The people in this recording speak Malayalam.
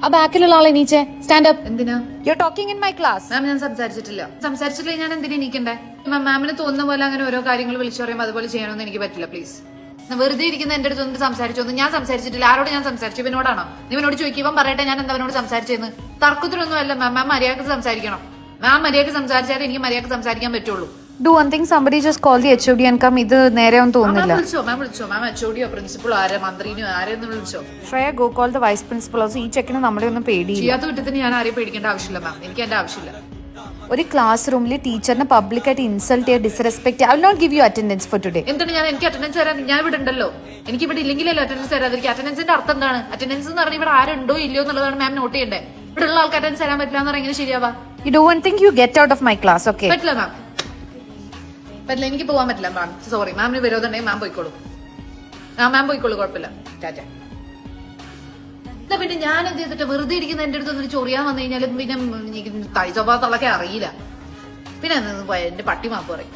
ആ ബാക്കിലുള്ള ആളെ നീച്ചേ സ്റ്റാൻഡ് അപ്പ്. എന്തിനാ? You talking in my class. Ma'am ഞാൻ സംസാരിച്ചിട്ടില്ല. ഞാൻ എന്തിനാ എണീക്കണ്ടേ? മാമിന് തോന്നുന്ന പോലെ അങ്ങനെ ഓരോ കാര്യങ്ങൾ വിളിച്ചു പറയുമ്പോൾ അതുപോലെ ചെയ്യണമെന്ന് എനിക്ക് പറ്റില്ല. പ്ലീസ്. വെറുതെ ഇരിക്കുന്ന എന്റെ അടുത്ത് സംസാരിച്ചൊന്നും ഞാൻ സംസാരിച്ചിട്ടില്ല. ആരോട് ഞാൻ സംസാരിച്ചു? ഇവനോടാണോ? ഇവനോട് ചോദിക്കുമ്പോൾ പറയട്ടെ ഞാൻ എന്താ അവനോട് സംസാരിച്ചെന്ന്. തർക്കത്തിനൊന്നും അല്ല മാം. മാം മര്യാദക്ക് സംസാരിക്കണം. മാം മര്യാദക്ക് സംസാരിച്ചാലേ എനിക്ക് മര്യാദക്ക് സംസാരിക്കാൻ പറ്റുള്ളൂ. Do one thing, somebody just call the HOD and come. ഇത് നേരെയൊന്നും തോന്നുന്നില്ല. വിളിച്ചോ മാം. HODയോ പ്രിൻസിപ്പളോ ആരെ മന്ത്രിനെയോ ആരെയൊന്നും വിളിച്ചോ. Shreya go call the vice principal. Also ഈ ചെക്കിന് നമ്മളെ ഒന്നും പേടിയില്ല. ചെയ്യാത്ത കുറ്റത്തിന് ഞാൻ ആരെയും പേടിക്കേണ്ട ആവശ്യമില്ല മാം. എനിക്ക് എന്റെ ആവശ്യമില്ല. ഒരു ക്ലാസ് റൂമിൽ ടീച്ചറിനെ പബ്ലിക്കായിട്ട് ഇൻസൾട്ട് ചെയ്യുക, disrespect. I will not give you attendance for today. എന്താണ് എനിക്ക് അറ്റൻഡൻസ് തരാൻ? ഞാൻ ഇവിടെ ഉണ്ടല്ലോ. എനിക്ക് ഇവിടെ ഇല്ലെങ്കിലല്ലോ അറ്റൻഡൻസ് തരാതിരിക്കും. അറ്റൻഡൻസിന്റെ അർത്ഥം എന്താണ്? അറ്റൻഡൻസ് എന്ന് പറഞ്ഞാൽ ഇവിടെ ആരുണ്ടോ ഇല്ലയോ എന്നുള്ളതാണ് മാം നോട്ട് ചെയ്യേണ്ടത്. ഇവിടെ ഉള്ള ആൾക്ക് അറ്റൻഡൻസ് തരാൻ പറ്റില്ല എന്ന് പറഞ്ഞാൽ ശരിയാവാ? You do one thing, you get out of my class, okay? പറ്റില്ല മാം. പറ്റില്ല. എനിക്ക് പോകാൻ പറ്റില്ല മാം. സോറി. മാമിന് വിരോധമുണ്ടെങ്കിൽ മാം പോയിക്കോളൂ. മാം പോയിക്കോളൂ. കുഴപ്പമില്ല. ടാറ്റ. പിന്നെ ഞാൻ എന്ത് ചെയ്തിട്ട് വെറുതെ ഇരിക്കുന്ന എന്റെ അടുത്ത് ചൊറിയാൻ വന്നു കഴിഞ്ഞാൽ പിന്നെ തൈ സ്വഭാവത്തുള്ളൊക്കെ അറിയില്ല. പിന്നെ എന്റെ പട്ടി മാപ്പ് പറയും.